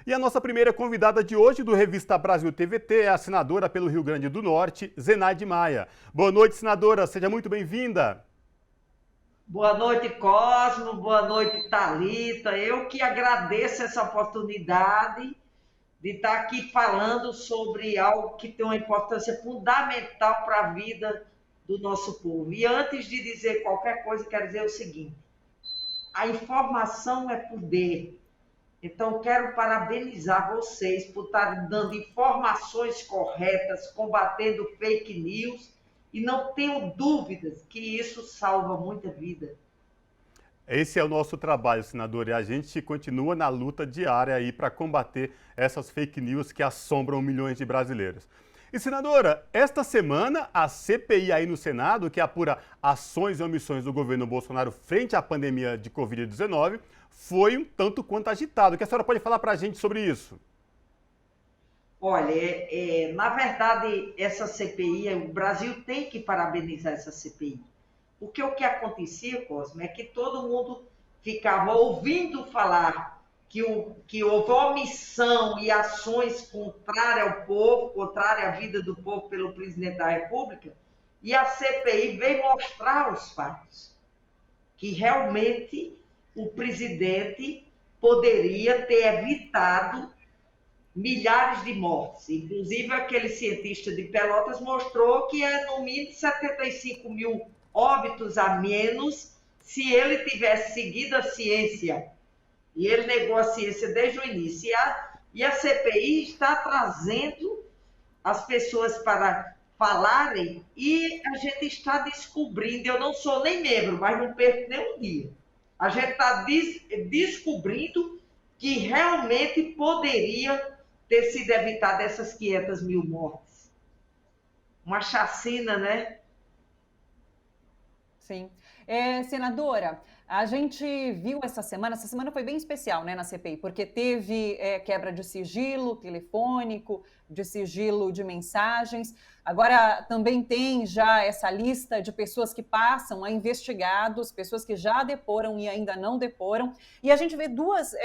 E a nossa primeira convidada de hoje do Revista Brasil TVT é a senadora pelo Rio Grande do Norte, Zenaide Maia. Boa noite, senadora. Seja muito bem-vinda. Boa noite, Cosmo. Boa noite, Thalita. Eu que agradeço essa oportunidade de estar aqui falando sobre algo que tem uma importância fundamental para a vida do nosso povo. E antes de dizer qualquer coisa, quero dizer o seguinte: a informação é poder. Então, quero parabenizar vocês por estarem dando informações corretas, combatendo fake news, e não tenho dúvidas que isso salva muita vida. Esse é o nosso trabalho, senador, e a gente continua na luta diária aí para combater essas fake news que assombram milhões de brasileiros. E, senadora, esta semana a CPI aí no Senado, que apura ações e omissões do governo Bolsonaro frente à pandemia de Covid-19, foi um tanto quanto agitado. O que a senhora pode falar para a gente sobre isso? Olha, na verdade, essa CPI, o Brasil tem que parabenizar essa CPI. Porque o que acontecia, Cosme, é que todo mundo ficava ouvindo falar que houve omissão e ações contrárias ao povo, contrárias à vida do povo pelo presidente da República, e a CPI veio mostrar os fatos, que realmente o presidente poderia ter evitado milhares de mortes. Inclusive, aquele cientista de Pelotas mostrou que é no mínimo 75 mil óbitos a menos se ele tivesse seguido a ciência. E ele negou a ciência desde o início. E a CPI está trazendo as pessoas para falarem e a gente está descobrindo. Eu não sou nem membro, mas não perco nem um dia. A gente está descobrindo que realmente poderia ter sido evitada essas 500 mil mortes. Uma chacina, né? Sim. Senadora, a gente viu essa semana foi bem especial, né, na CPI, porque teve quebra de sigilo telefônico, de sigilo de mensagens. Agora também tem já essa lista de pessoas que passam a investigados, pessoas que já deporam e ainda não deporam. E a gente vê duas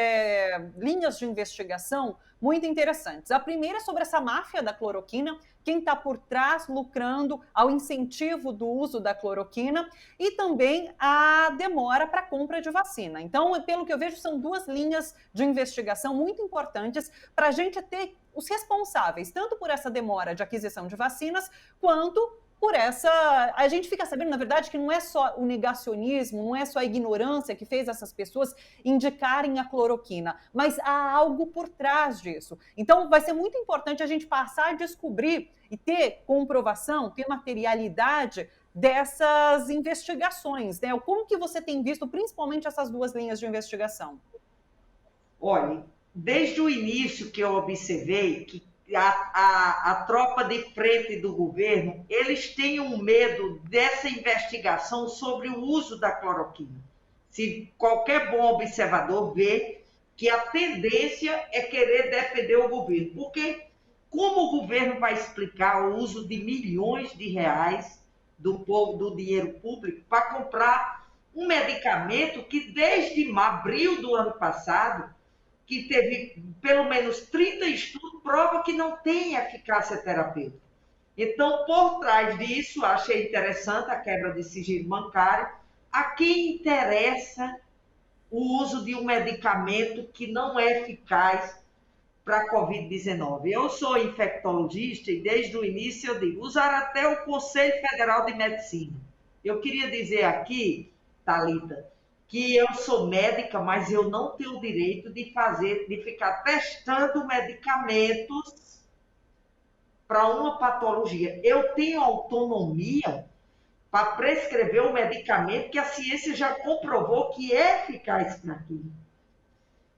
linhas de investigação muito interessantes. A primeira é sobre essa máfia da cloroquina, quem está por trás lucrando ao incentivo do uso da cloroquina e também a demora para a compra de vacina. Então, pelo que eu vejo, são duas linhas de investigação muito importantes para a gente ter os responsáveis, tanto por essa demora de aquisição de vacinas, quanto por essa... A gente fica sabendo, na verdade, que não é só o negacionismo, não é só a ignorância que fez essas pessoas indicarem a cloroquina, mas há algo por trás disso. Então, vai ser muito importante a gente passar a descobrir e ter comprovação, ter materialidade dessas investigações, né? Como que você tem visto, principalmente, essas duas linhas de investigação? Olha, desde o início que eu observei que a tropa de frente do governo, eles têm um medo dessa investigação sobre o uso da cloroquina. Se qualquer bom observador vê que a tendência é querer defender o governo, porque como o governo vai explicar o uso de milhões de reais do povo, do dinheiro público, para comprar um medicamento que desde abril do ano passado, que teve pelo menos 30 estudos, prova que não tem eficácia terapêutica. Então, por trás disso, achei interessante a quebra de sigilo bancário. A quem interessa o uso de um medicamento que não é eficaz para a Covid-19? Eu sou infectologista e desde o início eu digo, usar até o Conselho Federal de Medicina. Eu queria dizer aqui, Thalita, que eu sou médica, mas eu não tenho o direito de ficar testando medicamentos para uma patologia. Eu tenho autonomia para prescrever um medicamento que a ciência já comprovou que é eficaz para aquilo.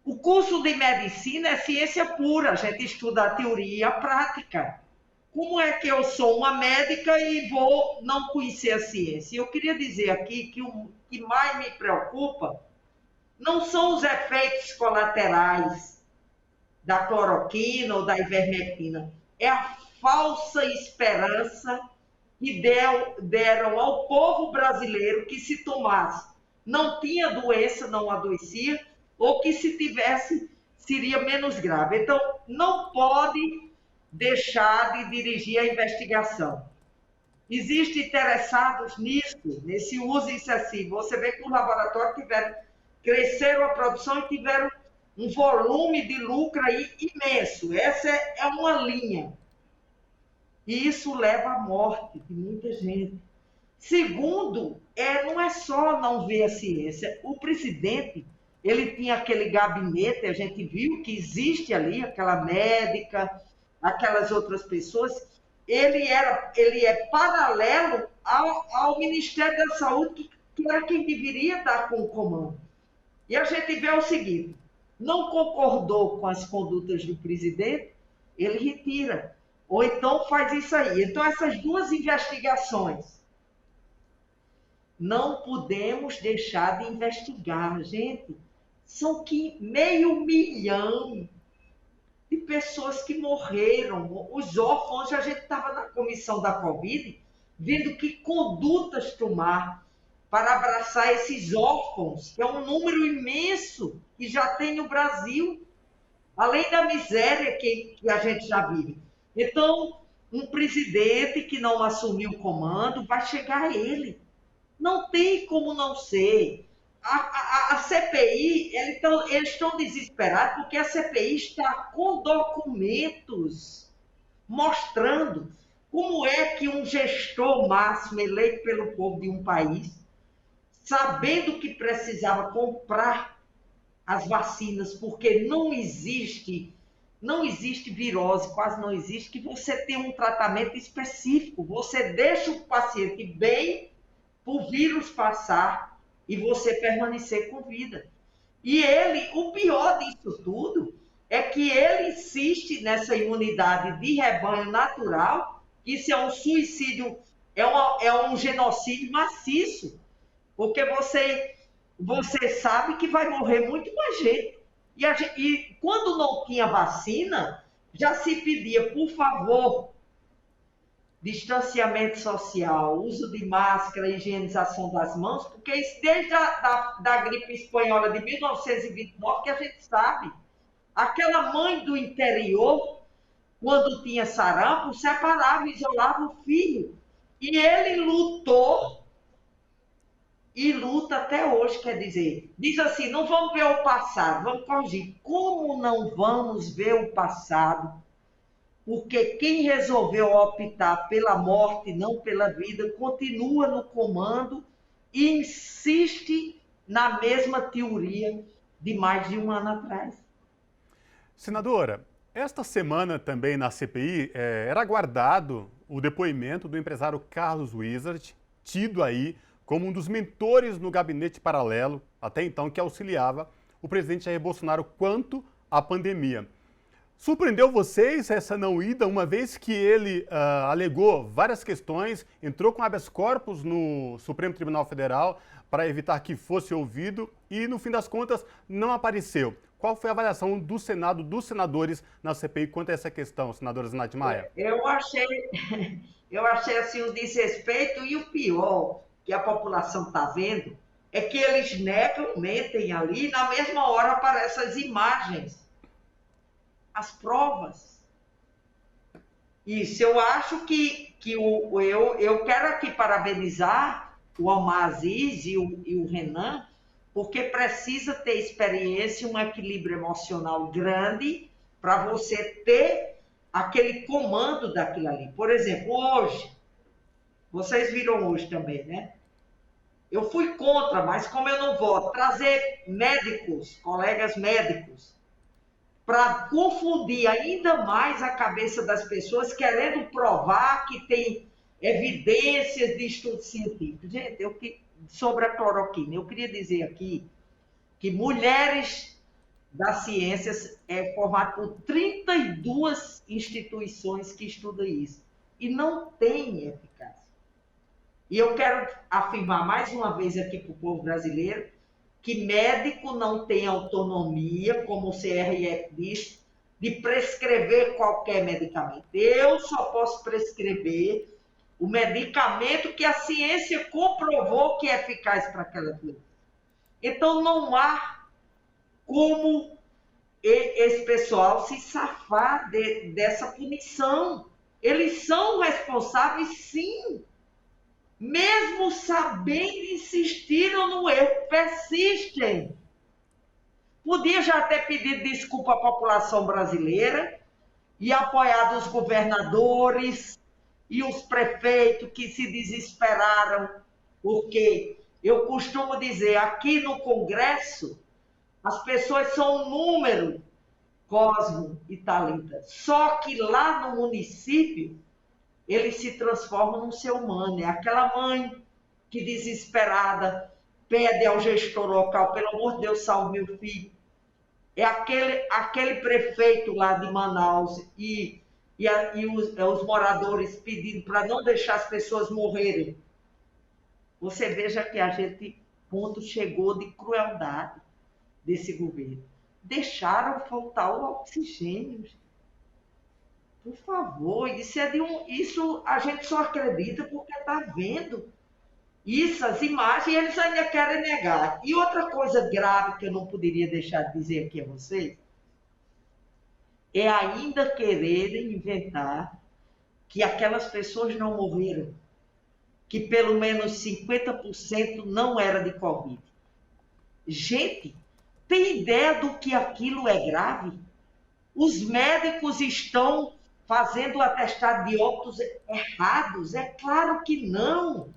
O curso de medicina é ciência pura, a gente estuda a teoria e a prática. Como é que eu sou uma médica e vou não conhecer a ciência? Eu queria dizer aqui que o que mais me preocupa não são os efeitos colaterais da cloroquina ou da ivermectina, é a falsa esperança que deram ao povo brasileiro que se tomasse, não tinha doença, não adoecia, ou que se tivesse seria menos grave. Então, não pode deixar de dirigir a investigação. Existem interessados nisso, nesse uso excessivo. Você vê que os laboratórios cresceram a produção e tiveram um volume de lucro aí imenso. Essa é uma linha. E isso leva à morte de muita gente. Segundo, não é só não ver a ciência. O presidente, ele tinha aquele gabinete, a gente viu que existe ali, aquela médica, aquelas outras pessoas. Ele é paralelo ao Ministério da Saúde, que era quem deveria estar com o comando. E a gente vê o seguinte, não concordou com as condutas do presidente, ele retira. Ou então faz isso aí. Então, essas duas investigações, não podemos deixar de investigar, gente. São 500 mil de pessoas que morreram. Os órfãos, a gente estava na comissão da Covid, vendo que condutas tomar para abraçar esses órfãos, que é um número imenso que já tem no Brasil, além da miséria que a gente já vive. Então, um presidente que não assumiu o comando, vai chegar a ele. Não tem como não ser. A CPI, eles estão desesperados porque a CPI está com documentos mostrando como é que um gestor máximo eleito pelo povo de um país, sabendo que precisava comprar as vacinas, porque não existe virose, quase não existe, que você tem um tratamento específico. Você deixa o paciente bem para o vírus passar e você permanecer com vida. E o pior disso tudo, é que ele insiste nessa imunidade de rebanho natural, que isso é um suicídio, é um genocídio maciço, porque você sabe que vai morrer muito mais gente. E quando não tinha vacina, já se pedia, por favor, distanciamento social, uso de máscara, higienização das mãos, porque isso desde da gripe espanhola de 1929 que a gente sabe. Aquela mãe do interior, quando tinha sarampo, separava, isolava o filho. E ele lutou e luta até hoje, quer dizer, diz assim, não vamos ver o passado, vamos corrigir. Como não vamos ver o passado? Porque quem resolveu optar pela morte, não pela vida, continua no comando e insiste na mesma teoria de mais de um ano atrás. Senadora, esta semana também na CPI era aguardado o depoimento do empresário Carlos Wizard, tido aí como um dos mentores no gabinete paralelo, até então, que auxiliava o presidente Jair Bolsonaro quanto à pandemia. Surpreendeu vocês essa não ida, uma vez que ele alegou várias questões, entrou com habeas corpus no Supremo Tribunal Federal para evitar que fosse ouvido e, no fim das contas, não apareceu? Qual foi a avaliação do Senado, dos senadores na CPI quanto a essa questão, senadora Zinaide Maia? Eu achei assim um desrespeito, e o pior que a população está vendo é que eles negam, mentem ali, na mesma hora aparecem as imagens, as provas. Isso, eu acho que eu quero aqui parabenizar o Omar Aziz e o Renan, porque precisa ter experiência, um equilíbrio emocional grande para você ter aquele comando daquilo ali. Por exemplo, hoje, vocês viram hoje também, né? Eu fui contra, mas como eu não vou trazer médicos, colegas médicos, para confundir ainda mais a cabeça das pessoas, querendo provar que tem evidências de estudo científico. Gente, sobre a cloroquina, eu queria dizer aqui que mulheres das ciências é formado por 32 instituições que estudam isso, e não tem eficácia. E eu quero afirmar mais uma vez aqui para o povo brasileiro que médico não tem autonomia, como o CRF diz, de prescrever qualquer medicamento. Eu só posso prescrever o medicamento que a ciência comprovou que é eficaz para aquela doença. Então, não há como esse pessoal se safar dessa punição. Eles são responsáveis, sim. Mesmo sabendo, insistiram no erro, persistem. Podia já ter pedido desculpa à população brasileira e apoiado os governadores e os prefeitos que se desesperaram, porque eu costumo dizer, aqui no Congresso, as pessoas são um número, Cosmo e Thalita. Só que lá no município, eles se transformam num ser humano. É aquela mãe que, desesperada, pede ao gestor local, pelo amor de Deus, salve meu filho. É aquele prefeito lá de Manaus e os moradores pedindo para não deixar as pessoas morrerem. Você veja que a gente, ponto, chegou de crueldade desse governo. Deixaram faltar o oxigênio, gente. Por favor, isso a gente só acredita porque está vendo isso, as imagens, e eles ainda querem negar. E outra coisa grave que eu não poderia deixar de dizer aqui a vocês, é ainda quererem inventar que aquelas pessoas não morreram, que pelo menos 50% não era de Covid. Gente, tem ideia do que aquilo é grave? Os médicos estão fazendo o atestado de óbitos errados? É claro que não.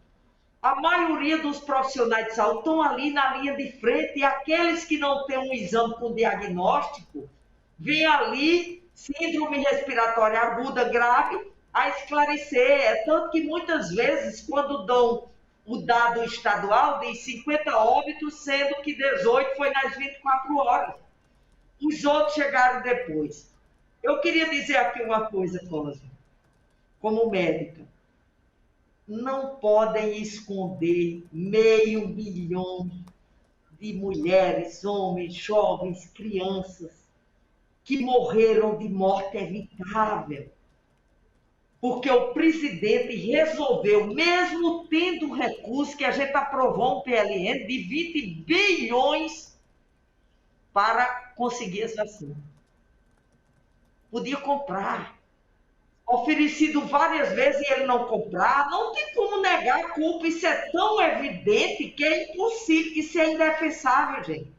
A maioria dos profissionais de saúde estão ali na linha de frente e aqueles que não têm um exame com diagnóstico, vêm ali, síndrome respiratória aguda grave, a esclarecer. É tanto que muitas vezes, quando dão o dado estadual, diz 50 óbitos, sendo que 18 foi nas 24 horas. Os outros chegaram depois. Eu queria dizer aqui uma coisa, Cosmo, como médica. Não podem esconder 500 mil de mulheres, homens, jovens, crianças que morreram de morte evitável. Porque o presidente resolveu, mesmo tendo recurso, que a gente aprovou um PLN de 20 bilhões para conseguir as vacinas. Podia comprar. Oferecido várias vezes e ele não comprar, não tem como negar a culpa. Isso é tão evidente que é impossível, isso é indefensável, gente.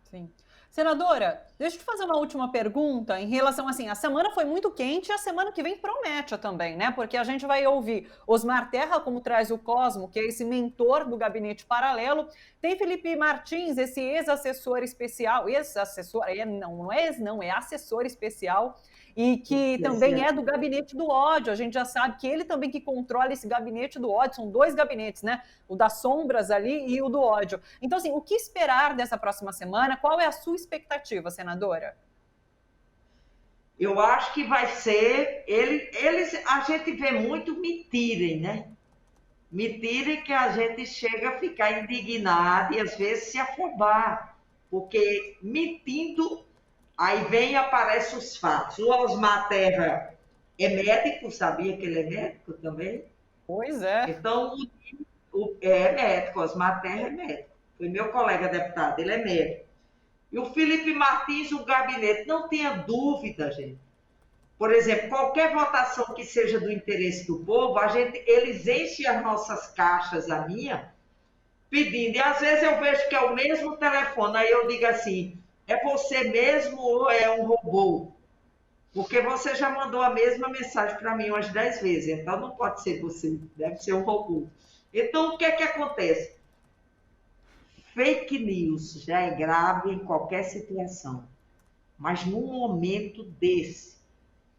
Sim. Senadora, deixa eu te fazer uma última pergunta em relação, assim, a semana foi muito quente e a semana que vem promete também, né? Porque a gente vai ouvir Osmar Terra, como traz o Cosmo, que é esse mentor do gabinete paralelo, tem Felipe Martins, esse ex-assessor especial, ex-assessor, não é ex, não, é assessor especial, e que também é do gabinete do ódio. A gente já sabe que ele também que controla esse gabinete do ódio, são dois gabinetes, né? O das sombras ali e o do ódio. Então, assim, o que esperar dessa próxima semana? Qual é a sua expectativa, senadora? Eu acho que vai ser, a gente vê muito mentirem, né? Mentirem que a gente chega a ficar indignado e às vezes se afobar, porque mentindo, aí vem e aparecem os fatos. O Osmar Terra é médico, sabia que ele é médico também? Pois é. Então, é médico, Osmar Terra é médico. Foi meu colega deputado, ele é médico. E o Felipe Martins, o gabinete, não tenha dúvida, gente. Por exemplo, qualquer votação que seja do interesse do povo, eles enchem as nossas caixas, a minha, pedindo. E às vezes eu vejo que é o mesmo telefone, aí eu digo assim, é você mesmo ou é um robô? Porque você já mandou a mesma mensagem para mim umas 10 vezes, então não pode ser você, deve ser um robô. Então, o que é que acontece? Fake news já é grave em qualquer situação, mas num momento desse,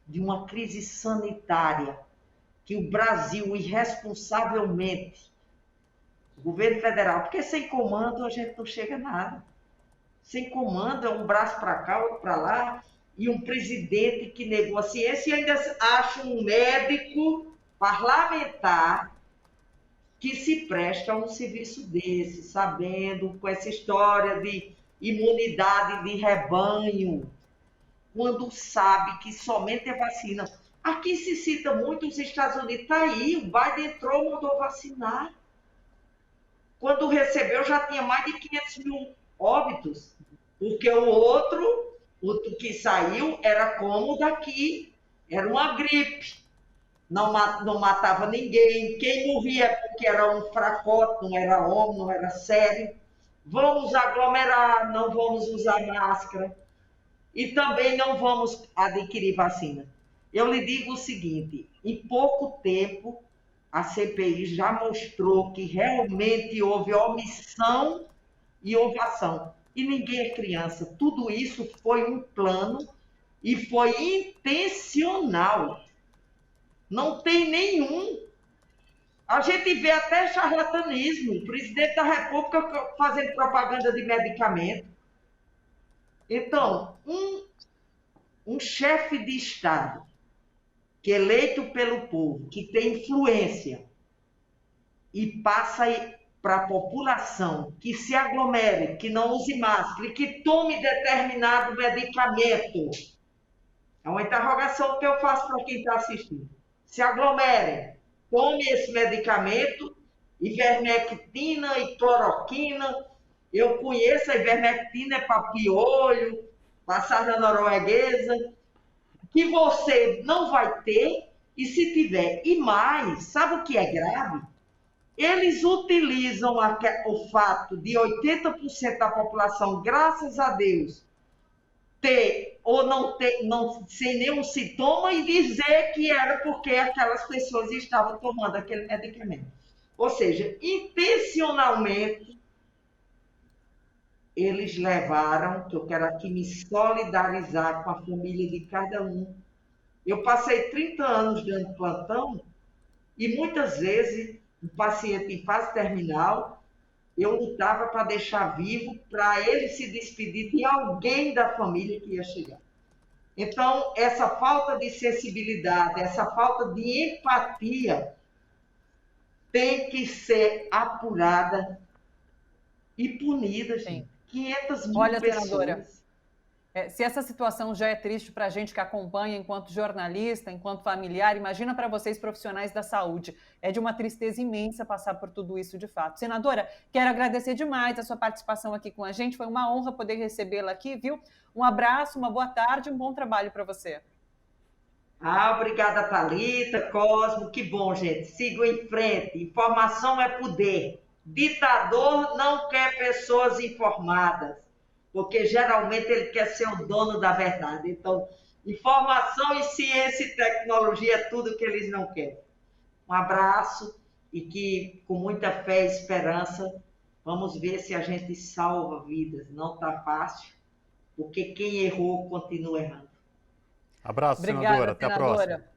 de uma crise sanitária, que o Brasil irresponsavelmente, o governo federal, porque sem comando a gente não chega a nada. Sem comando é um braço para cá, outro para lá, e um presidente que negou a ciência e ainda acha um médico parlamentar que se presta a um serviço desse, sabendo, com essa história de imunidade de rebanho, quando sabe que somente é vacina. Aqui se cita muito os Estados Unidos, está aí, o Biden entrou, mandou vacinar. Quando recebeu, já tinha mais de 500 mil óbitos, porque o outro O que saiu era como o daqui, era uma gripe. Não matava ninguém. Quem morria porque era um fracote, não era homem, não era sério. Vamos aglomerar, não vamos usar máscara e também não vamos adquirir vacina. Eu lhe digo o seguinte: em pouco tempo, a CPI já mostrou que realmente houve omissão e ovação. E ninguém é criança. Tudo isso foi um plano e foi intencional. Não tem nenhum. A gente vê até charlatanismo. O presidente da República fazendo propaganda de medicamento. Então, um chefe de Estado que é eleito pelo povo, que tem influência e passa para a população que se aglomere, que não use máscara, que tome determinado medicamento. É uma interrogação que eu faço para quem está assistindo. Se aglomere, tome esse medicamento, ivermectina e cloroquina. Eu conheço a ivermectina, é para piolho, passada norueguesa, que você não vai ter, e se tiver. E mais, sabe o que é grave? Eles utilizam o fato de 80% da população, graças a Deus, ter ou não ter, não, sem nenhum sintoma, e dizer que era porque aquelas pessoas estavam tomando aquele medicamento. Ou seja, intencionalmente, eles levaram, que eu quero aqui me solidarizar com a família de cada um. Eu passei 30 anos dando plantão e muitas vezes um paciente em fase terminal, eu lutava para deixar vivo, para ele se despedir de alguém da família que ia chegar. Então, essa falta de sensibilidade, essa falta de empatia tem que ser apurada e punida, gente. 500 mil Olha, pessoas. senadora, se essa situação já é triste para a gente que acompanha enquanto jornalista, enquanto familiar, imagina para vocês profissionais da saúde. É de uma tristeza imensa passar por tudo isso de fato. Senadora, quero agradecer demais a sua participação aqui com a gente. Foi uma honra poder recebê-la aqui, viu? Um abraço, uma boa tarde, um bom trabalho para você. Obrigada, Thalita, Cosmo. Que bom, gente. Sigam em frente. Informação é poder. Ditador não quer pessoas informadas, porque geralmente ele quer ser o dono da verdade. Então, informação e ciência e tecnologia é tudo que eles não querem. Um abraço e que, com muita fé e esperança, vamos ver se a gente salva vidas. Não está fácil, porque quem errou continua errando. Abraço, Obrigada, senadora. Até a próxima. senadora.